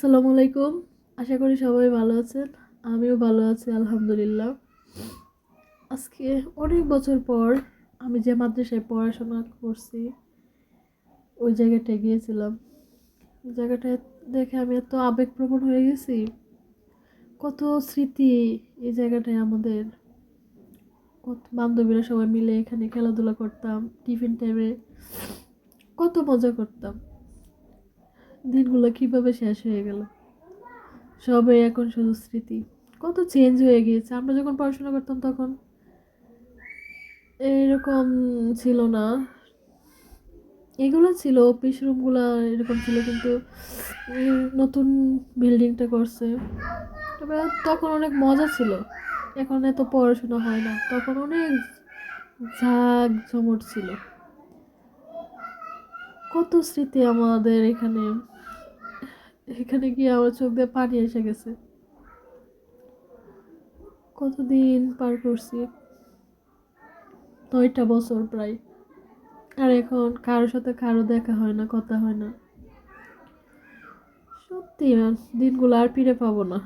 আসসালামু আলাইকুম। আশা করি সবাই ভালো আছেন। আমিও ভালো আছি আলহামদুলিল্লাহ। আজকে অনেক বছর পর আমি যে মাদ্রাসায় পড়াশোনা করছি ওই জায়গাটায় গিয়েছিলাম। ওই জায়গাটায় দেখে আমি এত আবেগপ্রবণ হয়ে গেছি। কত স্মৃতি এই জায়গাটায় আমাদের। কত বান্ধবীরা সবাই মিলে এখানে খেলাধুলা করতাম, টিফিন টাইমে কত মজা করতাম। দিনগুলো কিভাবে শেষ হয়ে গেল, সবাই এখন শুধু স্মৃতি। কত চেঞ্জ হয়ে গিয়েছে। আমরা যখন পড়াশোনা করতাম তখন এরকম ছিল না। এগুলো ছিল অফিস রুমগুলা, এরকম ছিল, কিন্তু নতুন বিল্ডিংটা করছে। তবে তখন অনেক মজা ছিল। এখন এত পড়াশোনা হয় না, তখন অনেক ঝাঁক ঝমট ছিল। কত স্মৃতি আমাদের এখানে। এখানে গিয়ে আমার চোখ দিয়ে পানি এসে গেছে। কতদিন পার করছি, 9টা বছর প্রায়। আর এখন কারোর সাথে কারো দেখা হয় না, কথা হয় না। সত্যি দিনগুলো আর ফিরে পাবো না।